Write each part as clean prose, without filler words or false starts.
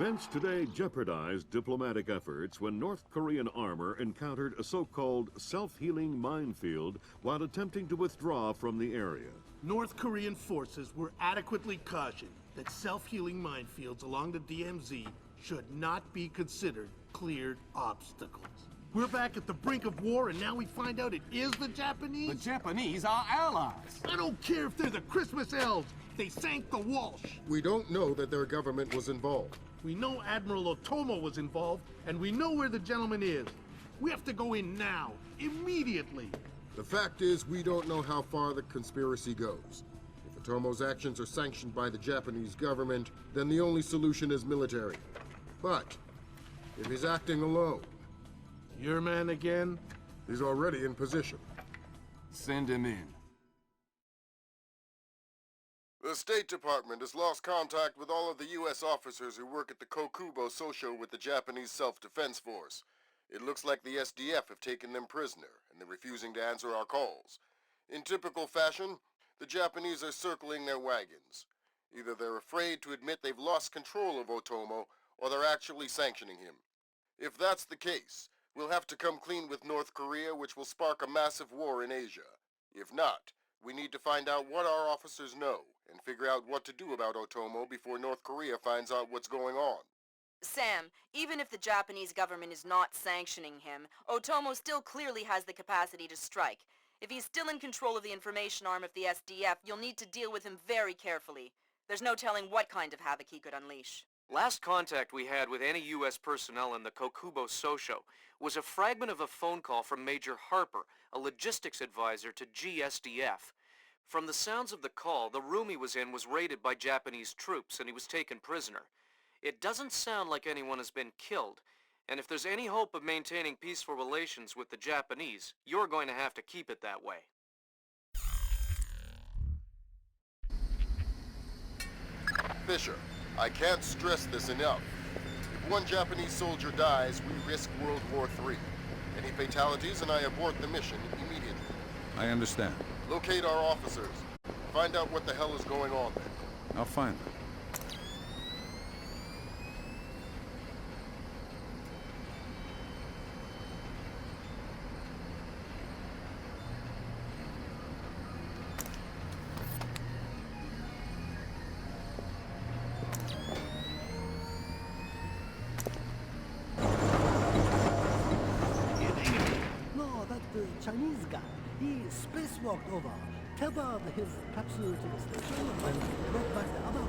Events today jeopardized diplomatic efforts when North Korean armor encountered a so-called self-healing minefield while attempting to withdraw from the area. North Korean forces were adequately cautioned that self-healing minefields along the DMZ should not be considered cleared obstacles. We're back at the brink of war, and now we find out it is the Japanese? The Japanese are allies. I don't care if they're the Christmas elves. They sank the Walsh. We don't know that their government was involved. We know Admiral Otomo was involved, and we know where the gentleman is. We have to go in now, immediately. The fact is, we don't know how far the conspiracy goes. If Otomo's actions are sanctioned by the Japanese government, then the only solution is military. But if he's acting alone... Your man again? He's already in position. Send him in. The State Department has lost contact with all of the U.S. officers who work at the Kokubo Sosho with the Japanese Self-Defense Force. It looks like the SDF have taken them prisoner, and they're refusing to answer our calls. In typical fashion, the Japanese are circling their wagons. Either they're afraid to admit they've lost control of Otomo, or they're actually sanctioning him. If that's the case, we'll have to come clean with North Korea, which will spark a massive war in Asia. If not, we need to find out what our officers know, and figure out what to do about Otomo before North Korea finds out what's going on. Sam, even if the Japanese government is not sanctioning him, Otomo still clearly has the capacity to strike. If he's still in control of the information arm of the SDF, you'll need to deal with him very carefully. There's no telling what kind of havoc he could unleash. Last contact we had with any U.S. personnel in the Kokubo Sosho was a fragment of a phone call from Major Harper, a logistics advisor to GSDF. From the sounds of the call, the room he was in was raided by Japanese troops and he was taken prisoner. It doesn't sound like anyone has been killed, and if there's any hope of maintaining peaceful relations with the Japanese, you're going to have to keep it that way. Fisher, I can't stress this enough. If one Japanese soldier dies, we risk World War III. Any fatalities and I abort the mission immediately. I understand. Locate our officers. Find out what the hell is going on there. I'll find them. No, that Chinese guy. He spacewalked over, tethered his capsule to the station, and brought back the other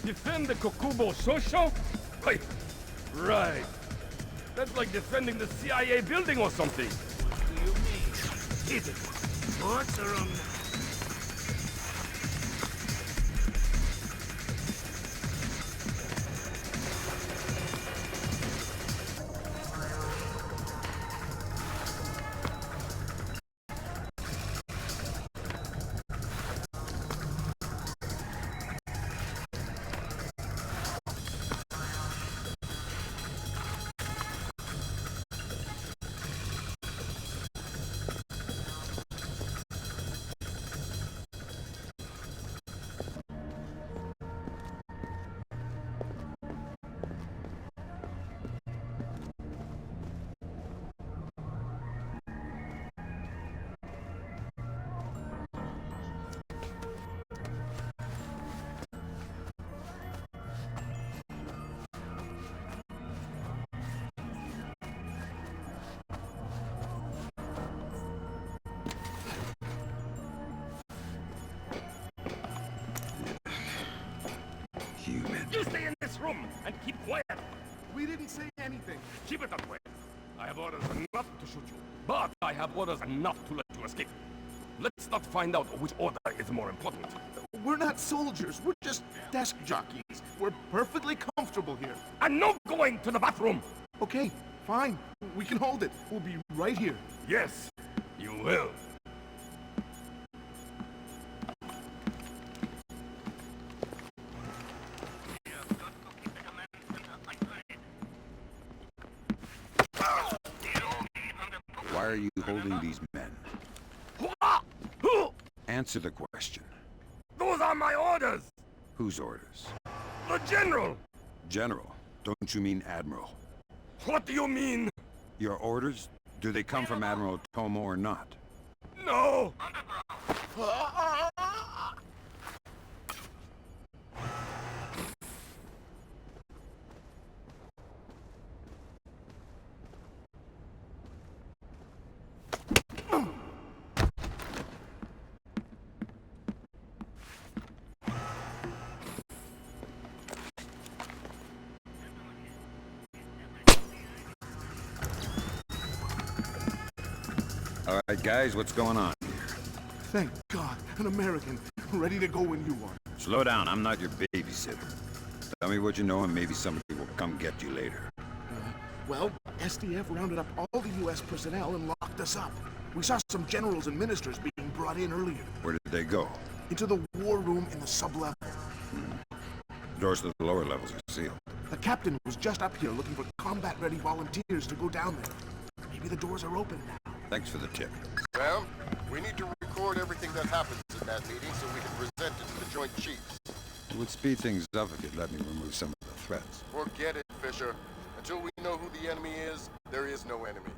Defend the Kokubo Sosho? Wait, right. That's like defending the CIA building or something. What do you mean? Is it sports or shoot you. But I have orders enough to let you escape. Let's not find out which order is more important. We're not soldiers. We're just desk jockeys. We're perfectly comfortable here. And no going to the bathroom! Okay, fine. We can hold it. We'll be right here. Yes, you will. Why are you holding these men? Answer the question. Those are my orders! Whose orders? The General! General. Don't you mean Admiral? What do you mean? Your orders? Do they come from Admiral Otomo or not? No! All right, guys, what's going on here? Thank God, an American, ready to go when you are. Slow down, I'm not your babysitter. Tell me what you know and maybe somebody will come get you later. Well, SDF rounded up all the U.S. personnel and locked us up. We saw some generals and ministers being brought in earlier. Where did they go? Into the war room in the sub-level. Doors to the lower levels are sealed. The captain was just up here looking for combat-ready volunteers to go down there. Maybe the doors are open now. Thanks for the tip. Well, we need to record everything that happens in that meeting so we can present it to the Joint Chiefs. It would speed things up if you'd let me remove some of the threats. Forget it, Fisher. Until we know who the enemy is, there is no enemy.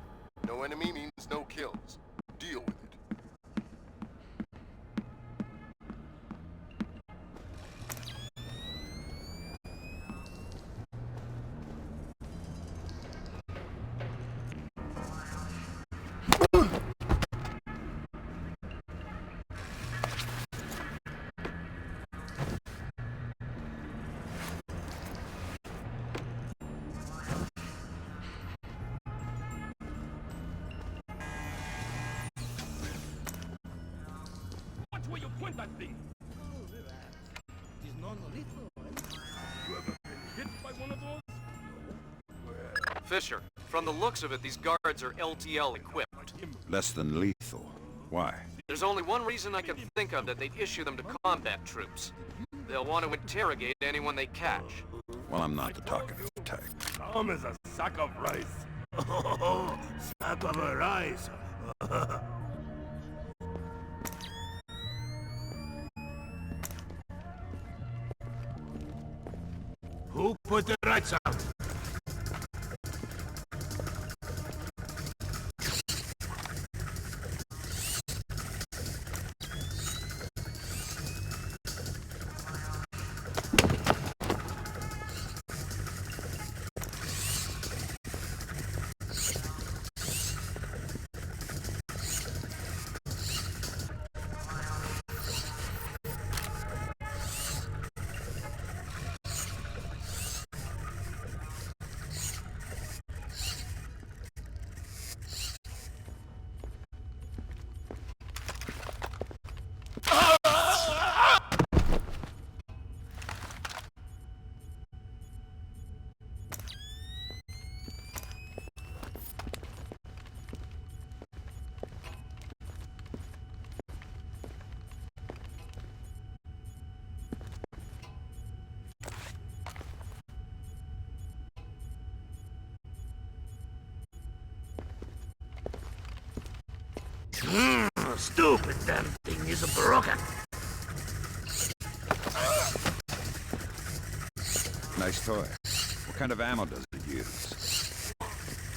No enemy means no kills. Deal with it. Watch where you point that thing! It is non-lethal. You ever been hit by one of those? Fisher, from the looks of it, these guards are LTL equipped. Less than lethal. Why? There's only one reason I can think of that they'd issue them to combat troops. They'll want to interrogate anyone they catch. Well, I'm not the talkative type. Calm as a sack of rice. Oh, sack of rice. Who put the rights out? Stupid damn thing is broken. Nice toy. What kind of ammo does it use?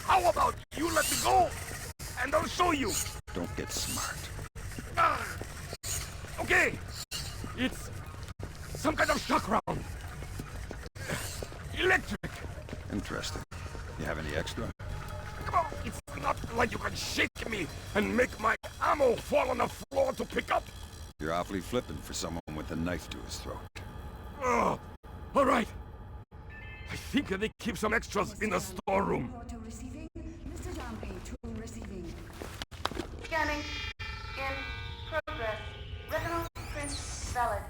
How about you let me go, and I'll show you. Don't get smart. Okay, it's some kind of shock round. Electric. Interesting. You have any extra? Come on, it's not like you can shake me and make my ammo fall on the floor to pick up. You're awfully flippant for someone with a knife to his throat. All right. I think they keep some extras in the storeroom. Receiving Mr. Rampage Tune receiving. Scanning. In progress. Retinal print valid.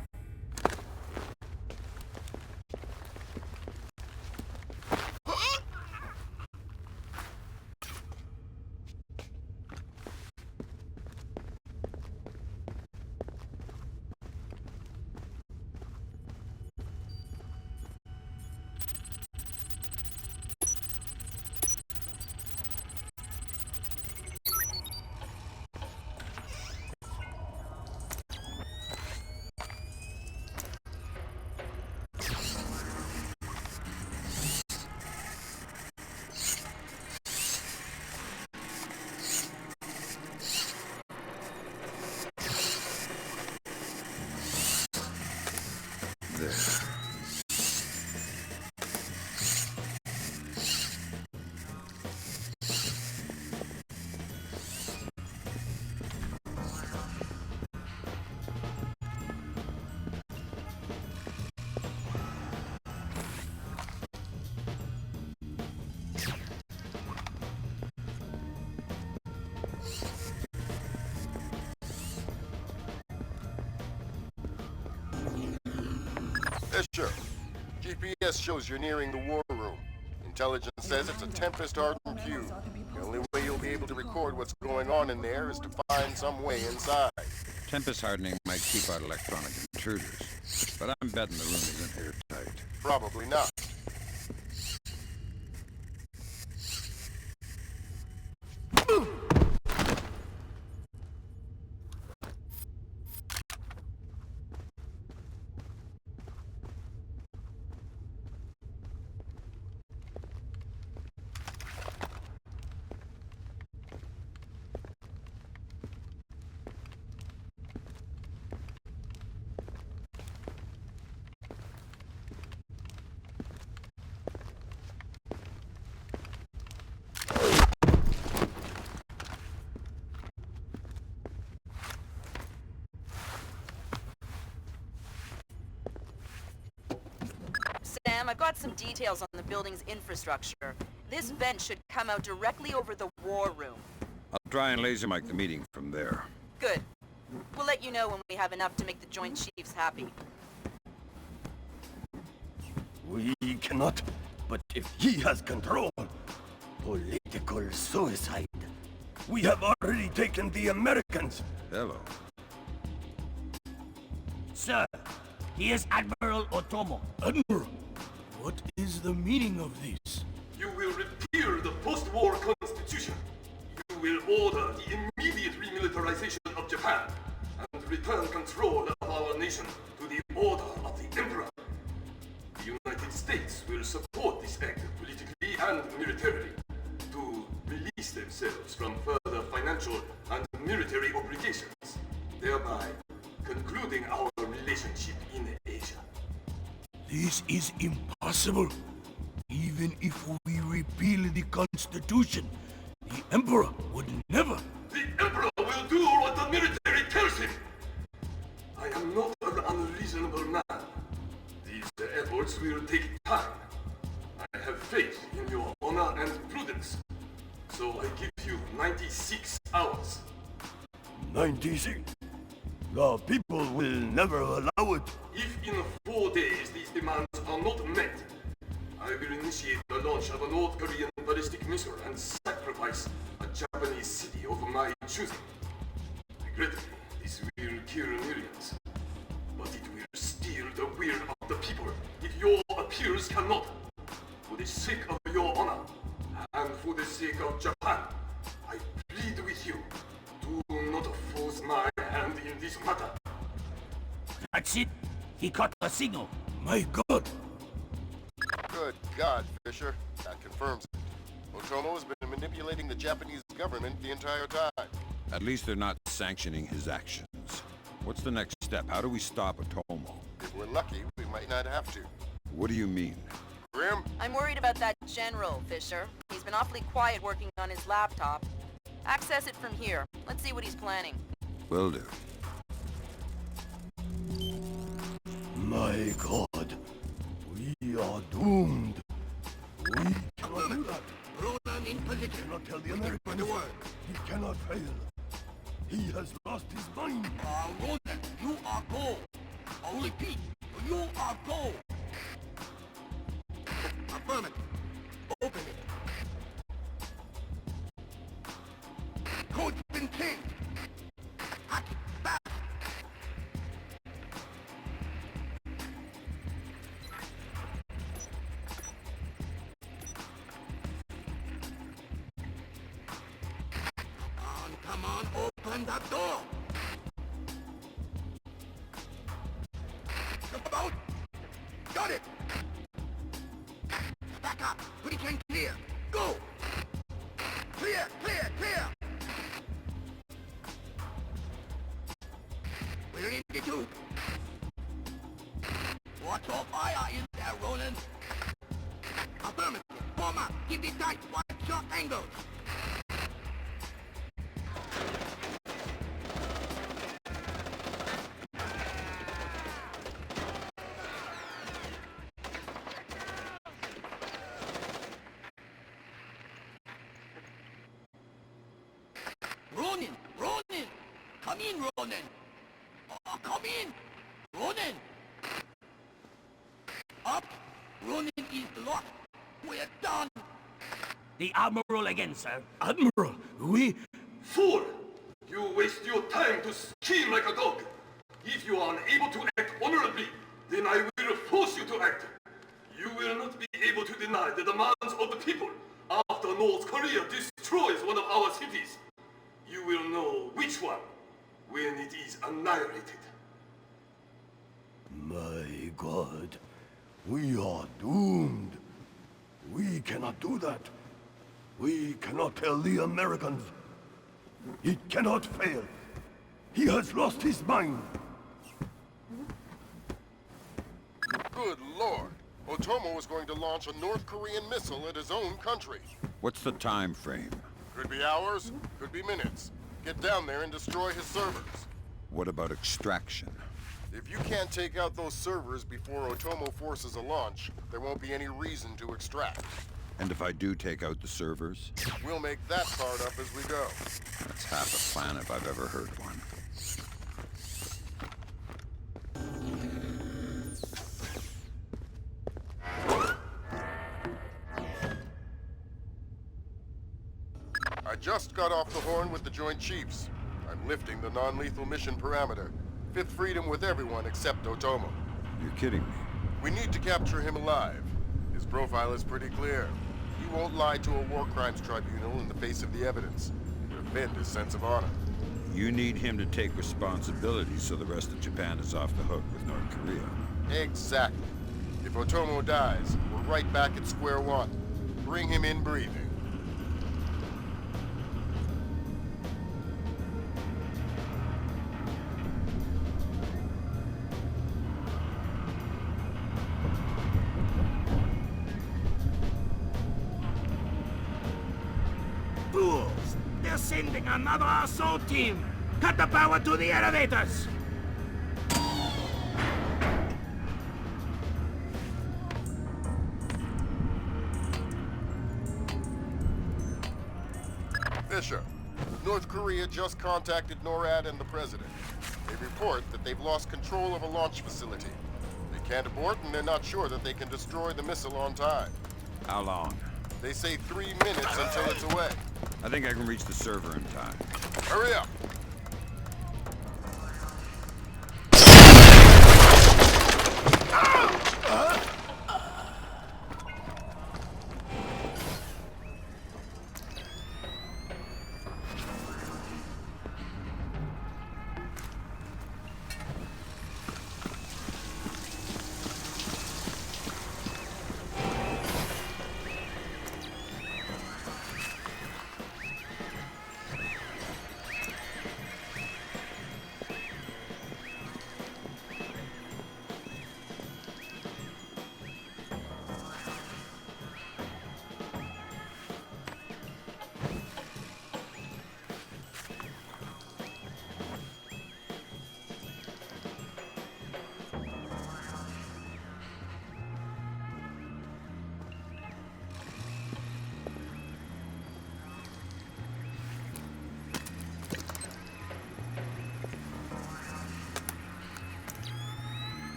Fisher, GPS shows you're nearing the war room. Intelligence says it's a Tempest-hardened cube. The only way you'll be able to record what's going on in there is to find some way inside. Tempest hardening might keep out electronic intruders, but I'm betting the room isn't airtight. Probably not. Sam, I've got some details on the building's infrastructure. This vent should come out directly over the war room. I'll try and laser mic the meeting from there. Good. We'll let you know when we have enough to make the Joint Chiefs happy. We cannot, but if he has control, political suicide. We have already taken the Americans. Hello. Sir, he is Admiral Otomo. Admiral, what is the meaning of this? You will repeal the post-war constitution. You will order the immediate remilitarization of Japan and return control of our nation to the order of the Emperor. The United States will support this act politically and militarily to release themselves from further financial and military obligations, thereby concluding our relationship in Asia. This is impossible. Even if we repeal the Constitution, the Emperor would never. The Emperor will do what the military tells him! I am not an unreasonable man. These efforts will take time. I have faith in your honor and prudence. So I give you 96 hours. 96? The people will never allow it. If in 4 days these demands are not met, I will initiate the launch of a North Korean ballistic missile and sacrifice a Japanese city of my choosing. Regrettably, this will kill millions, but it will steal the will of the people if your appeals cannot. For the sake of your honor, and for the sake of Japan, I plead with you, do not force my hand in this matter. That's it. He caught the signal. My God! Good God, Fisher. That confirms it. Otomo has been manipulating the Japanese government the entire time. At least they're not sanctioning his actions. What's the next step? How do we stop Otomo? If we're lucky, we might not have to. What do you mean? Grim? I'm worried about that general, Fisher. He's been awfully quiet working on his laptop. Access it from here. Let's see what he's planning. Will do. My God. We are doomed. We cannot do that. Turn in position. He cannot tell the Americans the word. He cannot fail. He has lost his mind. Ronan, you are gold. I'll repeat, you are gold. Affirmative. Open it. Code's been changed. Hack it back. Come on, open that door. About. Got it. Back up. Pretty can clear. Go. Clear, clear, clear. We're in the tube. Watch your fire in there, Roland. Affirmative. Form up. Keep it tight. Watch short angles. Ronin! Ronin! Come in, Ronin! Oh, come in! Ronin! Up! Ronin is locked! We're done! The Admiral again, sir. Admiral, we... Fool! You waste your time to scheme like a dog. If you are unable to act honorably, then I will force you to act. You will not be able to deny the demands of the people after North Korea destroys one of our cities. You will know which one when it is annihilated. My God, we are doomed. We cannot do that. We cannot tell the Americans. It cannot fail. He has lost his mind. Good Lord. Otomo was going to launch a North Korean missile at his own country. What's the time frame? Could be hours, could be minutes. Get down there and destroy his servers. What about extraction? If you can't take out those servers before Otomo forces a launch, there won't be any reason to extract. And if I do take out the servers? We'll make that part up as we go. That's half a plan if I've ever heard one. I just got off the horn with the Joint Chiefs. I'm lifting the non-lethal mission parameter. Fifth freedom with everyone except Otomo. You're kidding me. We need to capture him alive. His profile is pretty clear. He won't lie to a war crimes tribunal in the face of the evidence. It would offend his sense of honor. You need him to take responsibility so the rest of Japan is off the hook with North Korea. Exactly. If Otomo dies, we're right back at square one. Bring him in breathing. Fools! They're sending another assault team! Cut the power to the elevators! Fisher, North Korea just contacted NORAD and the President. They report that they've lost control of a launch facility. They can't abort and they're not sure that they can destroy the missile on time. How long? They say 3 minutes until it's away. I think I can reach the server in time. Hurry up!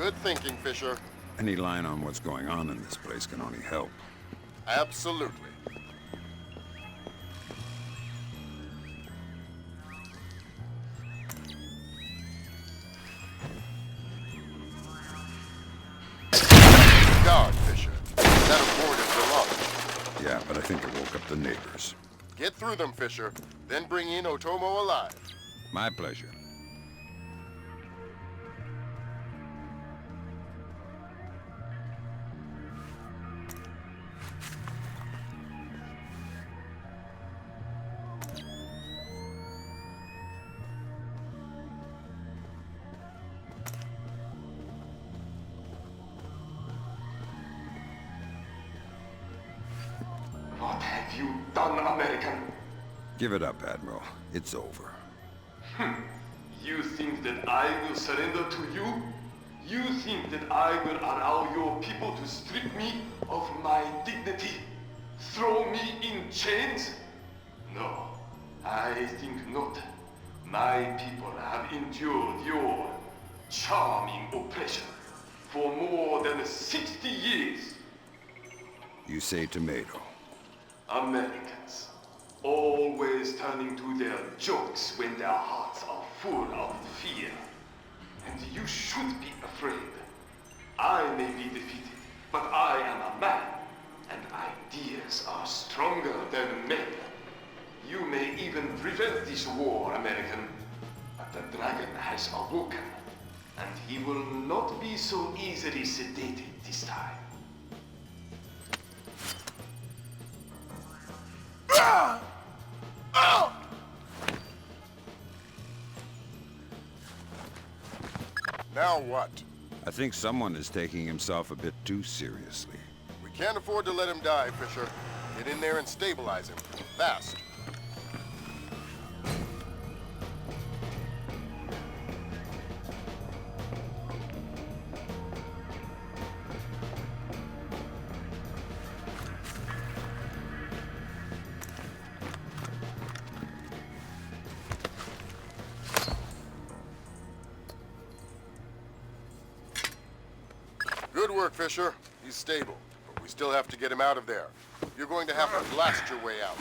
Good thinking, Fisher. Any line on what's going on in this place can only help. Absolutely. God, Fisher. That aboard is the launch. Yeah, but I think it woke up the neighbors. Get through them, Fisher. Then bring in Otomo alive. My pleasure. What have you done, American? Give it up, Admiral. It's over. You think that I will surrender to you? You think that I will allow your people to strip me of my dignity? Throw me in chains? No, I think not. My people have endured your charming oppression for more than 60 years. You say tomato. Americans, always turning to their jokes when their hearts are full of fear. And you should be afraid. I may be defeated, but I am a man, and ideas are stronger than men. You may even prevent this war, American, but the dragon has awoken, and he will not be so easily sedated this time. Now what? I think someone is taking himself a bit too seriously. We can't afford to let him die, Fisher. Get in there and stabilize him. Fast. Good work, Fisher. He's stable, but we still have to get him out of there. You're going to have to blast your way out.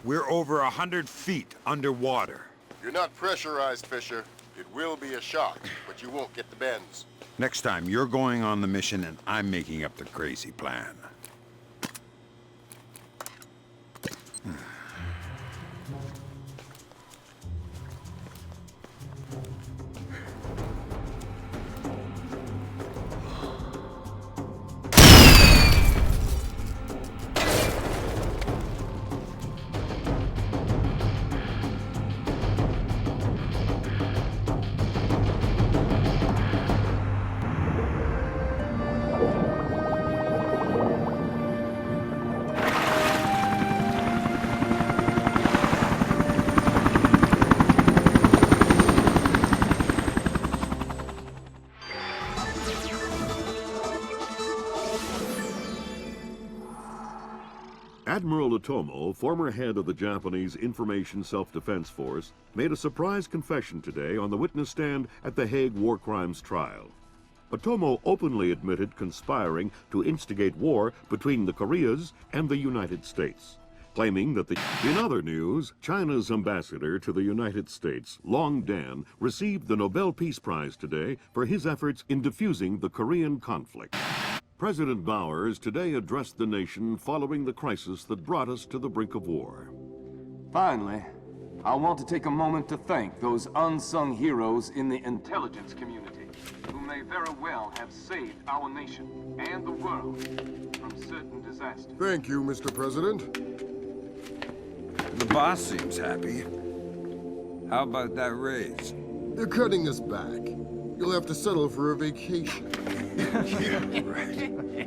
We're over 100 feet underwater. You're not pressurized, Fisher. It will be a shock, but you won't get the bends. Next time, you're going on the mission and I'm making up the crazy plan. Admiral Otomo, former head of the Japanese Information Self-Defense Force, made a surprise confession today on the witness stand at the Hague War Crimes trial. Otomo openly admitted conspiring to instigate war between the Koreas and the United States, claiming that In other news, China's ambassador to the United States, Long Dan, received the Nobel Peace Prize today for his efforts in defusing the Korean conflict. President Bowers today addressed the nation following the crisis that brought us to the brink of war. Finally, I want to take a moment to thank those unsung heroes in the intelligence community who may very well have saved our nation and the world from certain disasters. Thank you, Mr. President. The boss seems happy. How about that raise? They're cutting us back. You'll have to settle for a vacation. Yeah, right.